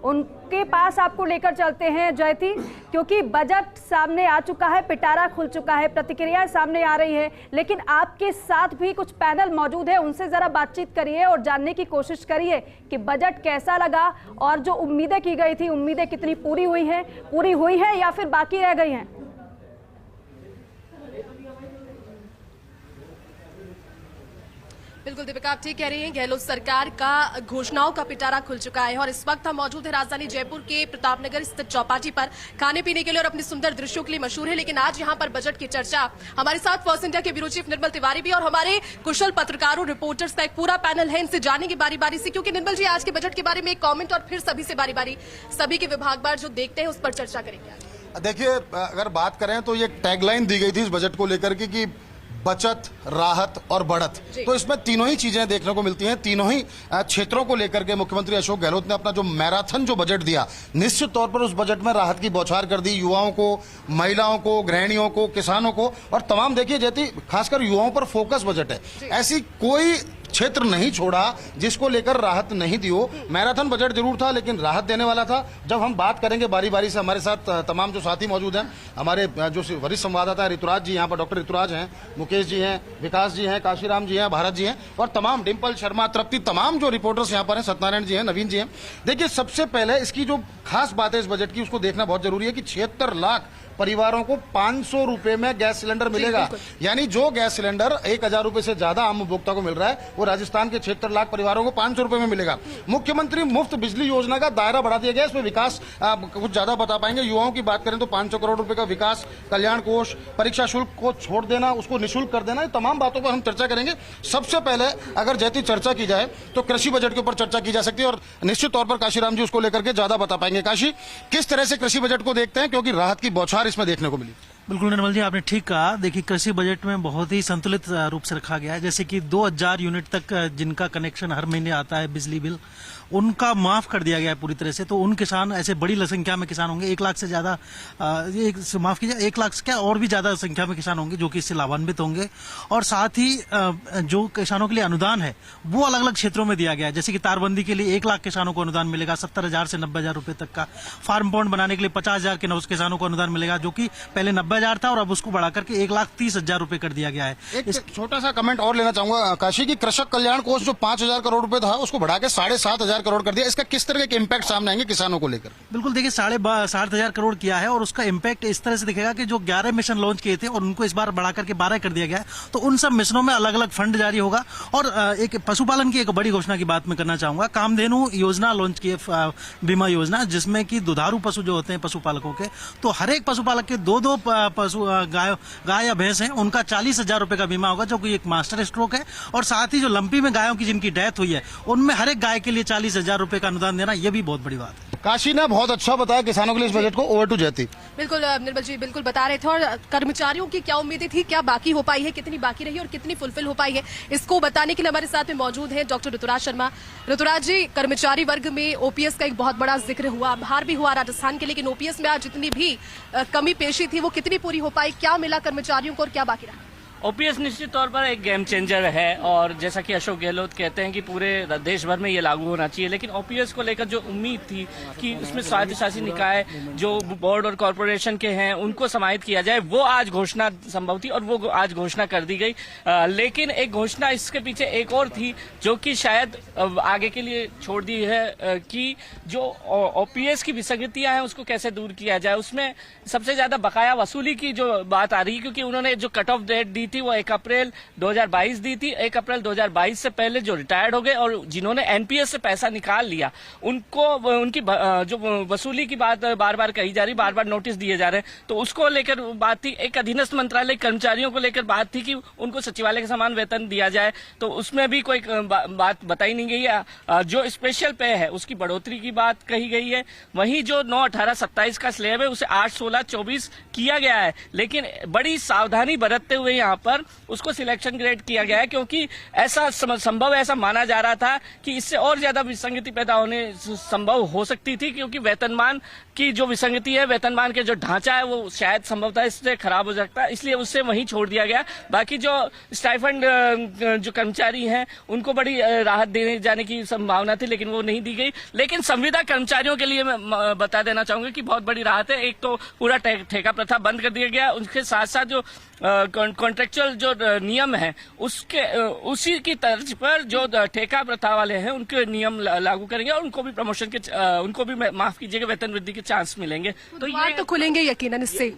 उनके पास आपको लेकर चलते हैं जयती, क्योंकि बजट सामने आ चुका है, पिटारा खुल चुका है, प्रतिक्रियाएं सामने आ रही है, लेकिन आपके साथ भी कुछ पैनल मौजूद है, उनसे जरा बातचीत करिए और जानने की कोशिश करिए कि बजट कैसा लगा और जो उम्मीदें की गई थी, उम्मीदें कितनी पूरी हुई हैं या फिर बाकी रह गई हैं। बिल्कुल दीपिका, आप ठीक कह रही हैं। गहलोत सरकार का घोषणाओं का पिटारा खुल चुका है और इस वक्त हम मौजूद है राजधानी जयपुर के प्रतापनगर स्थित चौपाटी पर, खाने पीने के लिए और अपने सुंदर दृश्यों के लिए मशहूर है। लेकिन आज यहाँ पर बजट की चर्चा, हमारे साथ फर्स्ट इंडिया के ब्यूरो चीफ निर्मल तिवारी भी और हमारे कुशल पत्रकारों, रिपोर्टर्स का एक पूरा पैनल है। इनसे जानेंगे बारी बारी से, क्योंकि निर्मल जी आज के बजट के बारे में एक कॉमेंट और फिर सभी से बारी बारी सभी के विभागवार जो देखते हैं उस पर चर्चा करेंगे। देखिए, अगर बात करें तो ये टैगलाइन दी गई थी इस बजट को लेकर के कि बचत, राहत और बढ़त, तो इसमें तीनों ही चीजें देखने को मिलती हैं। तीनों ही क्षेत्रों को लेकर के मुख्यमंत्री अशोक गहलोत ने अपना जो मैराथन जो बजट दिया, निश्चित तौर पर उस बजट में राहत की बौछार कर दी। युवाओं को, महिलाओं को, गृहिणियों को, किसानों को और तमाम, देखिए जैती खासकर युवाओं पर फोकस बजट है। ऐसी कोई क्षेत्र नहीं छोड़ा जिसको लेकर राहत नहीं दी हो। मैराथन बजट जरूर था लेकिन राहत देने वाला था। जब हम बात करेंगे बारी बारी से, हमारे साथ तमाम जो साथी मौजूद हैं, हमारे जो वरिष्ठ संवाददाता है ऋतुराज जी, यहाँ पर डॉक्टर ऋतुराज हैं, मुकेश जी हैं, विकास जी हैं, काशीराम जी हैं, भारत जी हैं और तमाम डिम्पल शर्मा, तृप्ति, तमाम जो रिपोर्टर्स यहाँ पर हैं, सत्यनारायण जी हैं, नवीन जी हैं। देखिए, सबसे पहले इसकी जो खास बात है इस बजट की, उसको देखना बहुत जरूरी है कि 76 लाख परिवारों को 500 रुपए में गैस सिलेंडर मिलेगा। यानी जो गैस सिलेंडर 1000 रुपए से ज्यादा आम उपभोक्ता को मिल रहा है, वो राजस्थान के 76 लाख परिवारों को 500 रुपए में मिलेगा। मुख्यमंत्री मुफ्त बिजली योजना का दायरा बढ़ा दिया गया। इसमें विकास कुछ ज्यादा बता पाएंगे। युवाओं की बात करें तो 500 करोड़ रुपए का विकास कल्याण कोष, परीक्षा शुल्क को छोड़ देना, उसको निःशुल्क कर देना, तमाम बातों पर हम चर्चा करेंगे। सबसे पहले अगर जैती चर्चा की जाए तो कृषि बजट के ऊपर चर्चा की जा सकती है और निश्चित तौर पर काशीराम जी उसको लेकर के ज्यादा बता पाएंगे। काशी, किस तरह से कृषि बजट को देखते हैं, क्योंकि राहत की बौछार इसमें देखने को मिली? बिल्कुल निर्मल जी, आपने ठीक कहा। देखिए, कृषि बजट में बहुत ही संतुलित रूप से रखा गया है। जैसे कि 2000 यूनिट तक जिनका कनेक्शन हर महीने आता है बिजली बिल, उनका माफ कर दिया गया है पूरी तरह से। तो उन किसान, ऐसे बड़ी संख्या में किसान होंगे, 1 लाख से ज्यादा, माफ कीजिए 1 लाख से क्या और भी ज्यादा संख्या में किसान होंगे जो कि इससे लाभान्वित होंगे। और साथ ही जो किसानों के लिए अनुदान है वो अलग अलग क्षेत्रों में दिया गया है। जैसे कि तारबंदी के लिए 1 लाख किसानों को अनुदान मिलेगा, 70,000 से 90,000 रुपए तक का। फार्म पॉन्ड बनाने के लिए 50,000 किसानों को अनुदान मिलेगा, जो कि पहले 90,000 था और अब उसको बढ़ाकर के 1,30,000 रुपए कर दिया गया है। एक छोटा सा कमेंट और लेना चाहूंगा काशी की, कृषक कल्याण कोष जो 5,000 करोड़ रुपए था उसको बढ़ा के 7,500 करोड़ कर दिया। इसका किस तरह के इम्पैक्ट सामने आएंगे किसानों को लेकर? बिल्कुल, देखिए 7,500 करोड़ किया है और उसका इम्पैक्ट इस तरह से दिखेगा कि जो 11 मिशन लॉन्च किए थे और उनको इस बार बढ़ा करके 12 कर दिया गया है, तो उन सब मिशनों में अलग अलग फंड जारी होगा। और एक पशुपालन की एक बड़ी घोषणा की बात मैं करना चाहूंगा। कामधेनु योजना लॉन्च की है, बीमा योजना, जिसमें कि दुधारू पशु जो होते हैं पशुपालकों के, तो हर एक पशुपालक के 2 पशु गाय या भैंस हैं, उनका 40,000 रुपए का बीमा होगा, जो कि एक मास्टर स्ट्रोक है। और साथ ही जो लंपी में गायों की जिनकी डेथ हुई है, उनमें हर एक गाय के लिए 40,000 रुपए का अनुदान देना, यह भी बहुत बड़ी बात है। काशी ने बहुत अच्छा बताया किसानों के लिए इस बजट को। ओवर टू जयती। बिल्कुल निर्मल जी, बिल्कुल बता रहे थे। और कर्मचारियों की क्या उम्मीदें थी, क्या बाकी हो पाई है, कितनी बाकी रही और कितनी फुलफिल हो पाई है, इसको बताने के लिए हमारे साथ में मौजूद है डॉक्टर ऋतुराज शर्मा। ऋतुराज जी, कर्मचारी वर्ग में ओपीएस का एक बहुत बड़ा जिक्र हुआ, आभार भी हुआ राजस्थान के, लेकिन ओपीएस में आज जितनी भी कमी पेशी थी वो कितनी पूरी हो पाई, क्या मिला कर्मचारियों को और क्या बाकी रहा? ओपीएस निश्चित तौर पर एक गेम चेंजर है और जैसा कि अशोक गहलोत कहते हैं कि पूरे देश भर में ये लागू होना चाहिए। लेकिन ओपीएस को लेकर जो उम्मीद थी कि उसमें स्वायत्तशासी निकाय जो बोर्ड और कॉर्पोरेशन के हैं उनको समाहित किया जाए, वो आज घोषणा संभव थी और वो आज घोषणा कर दी गई। लेकिन एक घोषणा इसके पीछे एक और थी जो कि शायद आगे के लिए छोड़ दी है, कि जो ओपीएस की विसंगतियां हैं उसको कैसे दूर किया जाए। उसमें सबसे ज्यादा बकाया वसूली की जो बात आ रही है, क्योंकि उन्होंने जो कट ऑफ डेट दी थी वो 1 अप्रैल 2022 दी थी। 1 अप्रैल 2022 से पहले जो रिटायर्ड हो गए और जिन्होंने एनपीएस से पैसा निकाल लिया, उनको उनकी जो वसूली की बात बार बार कही जा रही, बार बार नोटिस दिए जा रहे हैं, तो उसको लेकर बात थी। एक अधीनस्थ मंत्रालय कर्मचारियों को लेकर बात थी कि उनको सचिवालय के समान वेतन दिया जाए, तो उसमें भी कोई बात बताई नहीं गई है। जो स्पेशल पे है उसकी बढ़ोतरी की बात कही गई है। वहीं जो 9, 18, 27 का स्लैब है उसे 8, 16, 24 किया गया है। लेकिन बड़ी सावधानी बरतते हुए यहाँ पर उसको सिलेक्शन ग्रेड किया गया है, क्योंकि ऐसा संभव ऐसा माना जा रहा था कि इससे और ज्यादा विसंगति पैदा होने संभव हो सकती थी, क्योंकि वेतनमान की जो विसंगति है, वेतनमान के जो ढांचा है, वो शायद संभवतः इससे खराब हो सकता है, इसलिए उससे वहीं छोड़ दिया गया। बाकी जो स्टाइफंड जो कर्मचारी हैं उनको बड़ी राहत देने जाने की संभावना थी, लेकिन वो नहीं दी गई। लेकिन संविदा कर्मचारियों के लिए मैं बता देना चाहूंगा कि बहुत बड़ी राहत है। एक तो पूरा ठेका प्रथा बंद कर दिया गया, उसके साथ साथ जो कॉन्ट्रेक्चुअल जो नियम है उसके उसी की तर्ज पर जो ठेका प्रथा वाले हैं उनके नियम लागू करेंगे और उनको भी प्रमोशन के उनको भी माफ कीजिएगा वेतन वृद्धि के चांस मिलेंगे। तो द्वार तो खुलेंगे यकीनन इससे।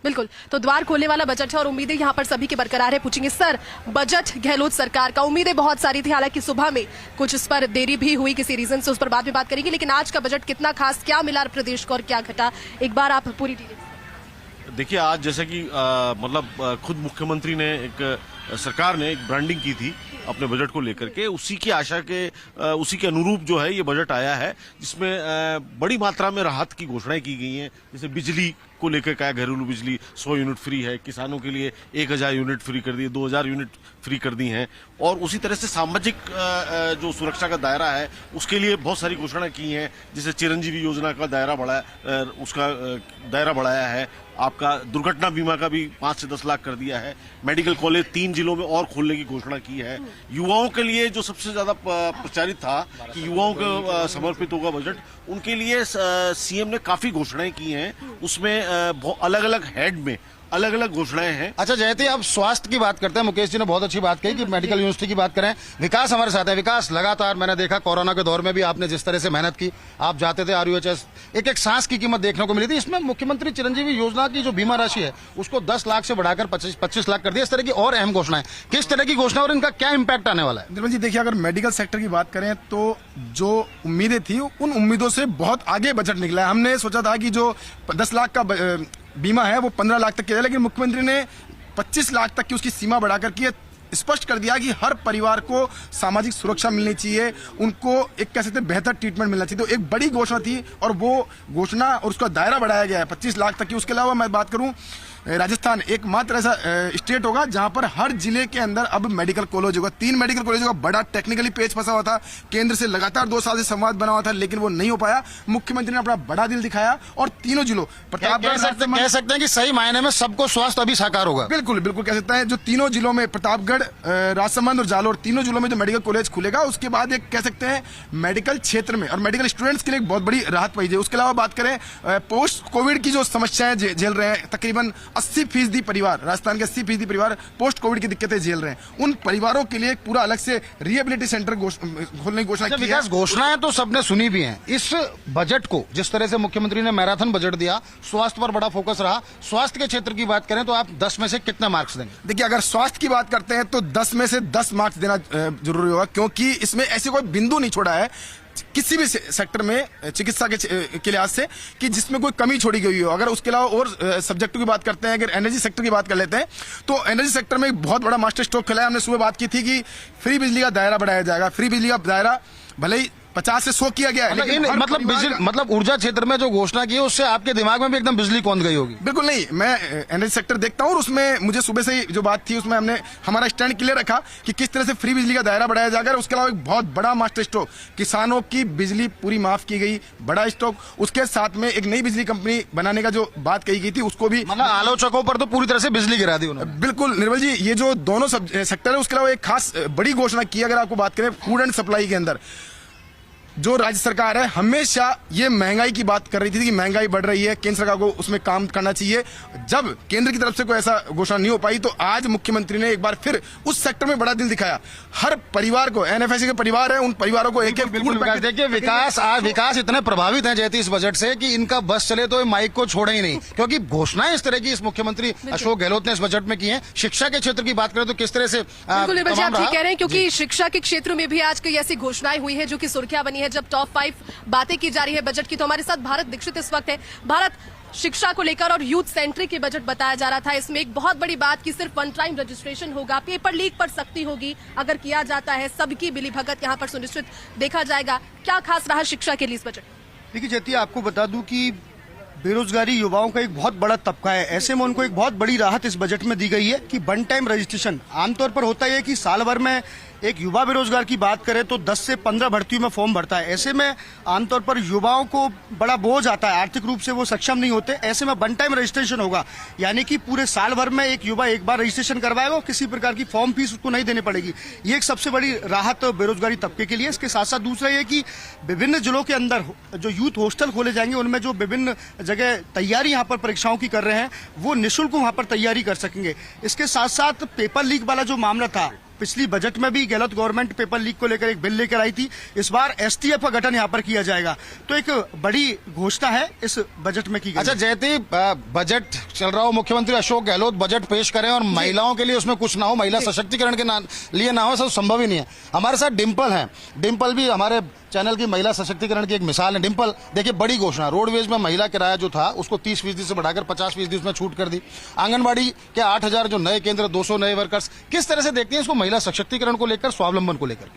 बिल्कुल, तो द्वार खोलने वाला बजट है और उम्मीदें यहाँ पर सभी के बरकरार है। पूछेंगे सर, बजट गहलोत सरकार का, उम्मीदें बहुत सारी थी, हालांकि सुबह में कुछ इस पर देरी भी हुई किसी रीजन से, उस पर बाद में बात करेंगे, लेकिन आज का बजट कितना खास, क्या मिला प्रदेश को और क्या घटा, एक बार आप पूरी डिटेल। देखिए, आज जैसे कि मतलब खुद मुख्यमंत्री ने सरकार ने एक ब्रांडिंग की थी अपने बजट को लेकर के, उसी की आशा के उसी के अनुरूप जो है ये बजट आया है, जिसमें बड़ी मात्रा में राहत की घोषणाएं की गई हैं। जैसे बिजली को लेकर क्या, घरेलू बिजली 100 यूनिट फ्री है, किसानों के लिए 1000 यूनिट फ्री कर दी, 2000 यूनिट फ्री कर दी हैं, और उसी तरह से सामाजिक जो सुरक्षा का दायरा है उसके लिए बहुत सारी घोषणाएं की हैं। जैसे चिरंजीवी योजना का दायरा बढ़ाया, उसका दायरा बढ़ाया है, आपका दुर्घटना बीमा का भी 5 से 10 लाख कर दिया है, मेडिकल कॉलेज 3 जिलों में और खोलने की घोषणा की है। युवाओं के लिए जो सबसे ज्यादा प्रचारित था कि युवाओं को समर्पित होगा बजट, उनके लिए सीएम ने काफी घोषणाएं की हैं, उसमें अलग अलग हेड में अलग अलग घोषणाएं हैं। अच्छा जयती, अब स्वास्थ्य की बात करते हैं। मुकेश जी ने बहुत अच्छी बात कही कि मेडिकल यूनिवर्सिटी की बात करें। विकास हमारे साथ है। विकास, लगातार मैंने देखा कोरोना के दौर में भी आपने जिस तरह से मेहनत की, आप जाते थे RUHS, एक एक सांस की कीमत देखने को मिली थी। इसमें मुख्यमंत्री चिरंजीवी योजना की जो बीमा राशि है उसको 10 लाख से बढ़ाकर 25 लाख कर दिया। इस तरह की और अहम घोषणाएं, किस तरह की घोषणा और इनका क्या इम्पैक्ट आने वाला है? निर्मल जी, देखिए, अगर मेडिकल सेक्टर की बात करें तो जो उम्मीदें थी उन उम्मीदों से बहुत आगे बजट निकला है। हमने सोचा था कि जो 10 लाख का बीमा है वो 15 लाख तक किया, लेकिन मुख्यमंत्री ने 25 लाख तक की उसकी सीमा बढ़ाकर की, स्पष्ट कर दिया कि हर परिवार को सामाजिक सुरक्षा मिलनी चाहिए, उनको एक कह सकते हैं बेहतर ट्रीटमेंट मिलना चाहिए। तो एक बड़ी घोषणा थी और वो घोषणा और उसका दायरा बढ़ाया गया है 25 लाख तक की। उसके अलावा मैं बात करूं, राजस्थान एकमात्र ऐसा स्टेट होगा जहां पर हर जिले के अंदर अब मेडिकल कॉलेज होगा। 3 मेडिकल कॉलेजों का बड़ा टेक्निकली पेच फंसा हुआ था, केंद्र से लगातार 2 साल से संवाद बना हुआ था, लेकिन वो नहीं हो पाया। मुख्यमंत्री ने अपना बड़ा दिल दिखाया और तीनों जिलों कह सकते हैं कि सही मायने में सबको स्वास्थ्य अभी साकार होगा। बिल्कुल बिल्कुल कह सकते हैं। जो तीनों जिलों में, प्रतापगढ़, राजसमंद और जालोर, तीनों जिलों में जो मेडिकल कॉलेज खुलेगा, उसके बाद एक कह सकते हैं मेडिकल क्षेत्र में और मेडिकल स्टूडेंट्स के लिए बहुत बड़ी राहत पाई जाए। उसके अलावा बात करें पोस्ट कोविड की जो समस्याएं झेल रहे हैं, तकरीबन 80% परिवार, राजस्थान के 80% परिवार पोस्ट कोविड की दिक्कतें झेल रहे हैं, उन परिवारों के लिए पूरा अलग से रिहेबिलिटी सेंटर खोलने की घोषणा की है। घोषणाएं तो सबने सुनी भी हैं। इस बजट को जिस तरह से मुख्यमंत्री ने मैराथन बजट दिया, स्वास्थ्य पर बड़ा फोकस रहा, स्वास्थ्य के क्षेत्र की बात करें तो आप 10 में से कितने मार्क्स देंगे? देखिए, अगर स्वास्थ्य की बात करते हैं तो 10 में से 10 मार्क्स देना जरूरी होगा, क्योंकि इसमें ऐसे कोई बिंदु नहीं छोड़ा है किसी भी सेक्टर में चिकित्सा के लिहाज से कि जिसमें कोई कमी छोड़ी गई हो। अगर उसके अलावा और सब्जेक्टों की बात करते हैं, अगर एनर्जी सेक्टर की बात कर लेते हैं तो एनर्जी सेक्टर में एक बहुत बड़ा मास्टर स्ट्रोक खेला है। हमने सुबह बात की थी कि फ्री बिजली का दायरा बढ़ाया जाएगा। फ्री बिजली का दायरा भले ही 50 से 100 किया गया है, लेकिन मतलब ऊर्जा क्षेत्र में जो घोषणा की है उससे आपके दिमाग में भी एकदम बिजली कौंध गई होगी। बिल्कुल नहीं, मैं एनर्जी सेक्टर देखता हूं और उसमें मुझे सुबह से जो बात थी उसमें हमने हमारा स्टैंड क्लियर रखा कि किस तरह से फ्री बिजली का दायरा बढ़ाया जाएगा। उसके अलावा एक बहुत बड़ा मास्टर स्ट्रोक, किसानों की बिजली पूरी माफ की गई, बड़ा स्ट्रोक। उसके साथ में एक नई बिजली कंपनी बनाने का जो बात कही गई थी उसको भी, मतलब आलोचकों पर तो पूरी तरह से बिजली गिरा दी उन्होंने। बिल्कुल निर्मल जी, ये जो दोनों सेक्टर है, उसके अलावा एक खास बड़ी घोषणा की, अगर आपको बात करें फूड एंड सप्लाई के अंदर, जो राज्य सरकार है हमेशा ये महंगाई की बात कर रही थी कि महंगाई बढ़ रही है, केंद्र सरकार को उसमें काम करना चाहिए। जब केंद्र की तरफ से कोई ऐसा घोषणा नहीं हो पाई तो आज मुख्यमंत्री ने एक बार फिर उस सेक्टर में बड़ा दिल दिखाया। हर परिवार को, NFSC के परिवार है, उन परिवारों को एक देखिए विकास इतने प्रभावित हैं जयती इस बजट से कि इनका बस चले तो माइक को छोड़े ही नहीं, क्योंकि घोषणाएं इस तरह की इस मुख्यमंत्री अशोक गहलोत ने इस बजट में की है। शिक्षा के क्षेत्र की बात करें तो किस तरह से आप ठीक कह रहे हैं, क्योंकि शिक्षा के क्षेत्र में भी आज कई ऐसी घोषणाएं हुई है जो कि सुर्खियां बनी है। जब टॉप 5 बातें की जा रही है बजट की, तो हमारे साथ भारत दीक्षित इस वक्त है। भारत, शिक्षा को लेकर और यूथ सेंट्रिक की बजट बताया जा रहा था, इसमें एक बहुत बड़ी बात की सिर्फ 1 टाइम रजिस्ट्रेशन होगा, पेपर लीक पर सख्ती होगी अगर किया जाता है, सबकी मिली भगत यहां पर सुनिश्चित देखा जाएगा। क्या खास रहा शिक्षा के लिए इस बजट? देखिए जयती, आपको बता दूं कि बेरोजगारी युवाओं का एक बहुत बड़ा तबका है। ऐसे में उनको एक बहुत बड़ी राहत इस बजट में दी गई है कि वन टाइम रजिस्ट्रेशन। आमतौर पर होता है कि साल भर में एक युवा बेरोजगार की बात करें तो 10 से 15 भर्तियों में फॉर्म भरता है। ऐसे में आमतौर पर युवाओं को बड़ा बोझ आता है, आर्थिक रूप से वो सक्षम नहीं होते। ऐसे में वन टाइम रजिस्ट्रेशन होगा, यानी कि पूरे साल भर में एक युवा एक बार रजिस्ट्रेशन करवाएगा, किसी प्रकार की फॉर्म फीस उसको नहीं देनी पड़ेगी। ये एक सबसे बड़ी राहत बेरोजगारी तबके के लिए। इसके साथ साथ दूसरा ये कि विभिन्न जिलों के अंदर जो यूथ हॉस्टल खोले जाएंगे, उनमें जो विभिन्न जगह तैयारी यहाँ पर परीक्षाओं की कर रहे हैं वो निःशुल्क वहाँ पर तैयारी कर सकेंगे। इसके साथ साथ पेपर लीक वाला जो मामला था, पिछली बजट में भी गहलोत गवर्नमेंट पेपर लीक को लेकर एक बिल लेकर आई थी। इस बार एसटीएफ का गठन यहाँ पर किया जाएगा, तो एक बड़ी घोषणा है इस बजट में की गई। अच्छा जयती, बजट चल रहा हो, मुख्यमंत्री अशोक गहलोत बजट पेश करें और महिलाओं के लिए उसमें कुछ ना हो, महिला सशक्तिकरण के लिए ना हो, सब संभव ही नहीं है। हमारे साथ डिम्पल है, डिम्पल भी हमारे चैनल की महिला सशक्तिकरण की एक मिसाल है। डिम्पल, देखिए बड़ी घोषणा, रोडवेज में महिला किराया जो था उसको 30% से बढ़ाकर 50% उसमें छूट कर दी। आंगनबाड़ी के 8000 जो नए केंद्र, 200 नए वर्कर्स, किस तरह से देखते हैं इसको महिला सशक्तिकरण को लेकर, स्वावलंबन को लेकर?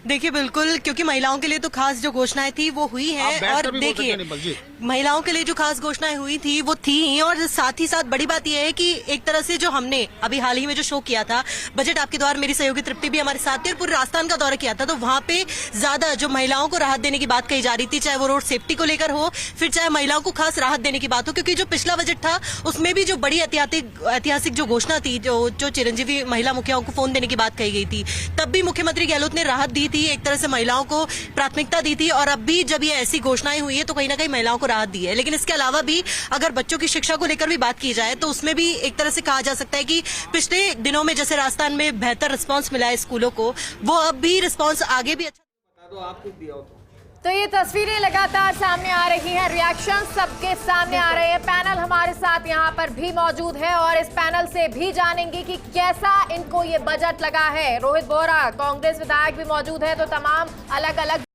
देखिए बिल्कुल, क्योंकि महिलाओं के लिए तो खास जो घोषणाएं थी वो हुई है, और देखिए महिलाओं के लिए जो खास घोषणाएं हुई थी वो थी। और साथ ही साथ बड़ी बात यह है कि एक तरह से जो हमने अभी हाल ही में जो शो किया था बजट आपके द्वार, मेरी सहयोगी तृप्ति भी हमारे साथ थी, और पूरे राजस्थान का दौरा किया था, तो वहां पे ज्यादा जो महिलाओं को राहत देने की बात कही जा रही थी, चाहे वो रोड सेफ्टी को लेकर हो, फिर चाहे महिलाओं को खास राहत देने की बात हो। क्योंकि जो पिछला बजट था उसमें भी जो बड़ी ऐतिहासिक जो घोषणा थी, जो चिरंजीवी महिला मुखियाओं को फोन देने की बात कही गई थी, तब भी मुख्यमंत्री गहलोत ने राहत दी थी, एक तरह से महिलाओं को प्राथमिकता दी थी। और अब भी जब ये ऐसी घोषणाएं हुई है तो कहीं ना कहीं महिलाओं को राहत दी है। लेकिन इसके अलावा भी अगर बच्चों की शिक्षा को लेकर भी बात की जाए तो उसमें भी एक तरह से कहा जा सकता है कि पिछले दिनों में जैसे राजस्थान में बेहतर रिस्पांस मिला है स्कूलों को, वो अब भी रिस्पांस आगे भी अच्छा। तो ये तस्वीरें लगातार सामने आ रही हैं, रिएक्शन सबके सामने आ रहे हैं। पैनल हमारे साथ यहाँ पर भी मौजूद है और इस पैनल से भी जानेंगे कि कैसा इनको ये बजट लगा है। रोहित बोहरा कांग्रेस विधायक भी मौजूद है, तो तमाम अलग अलग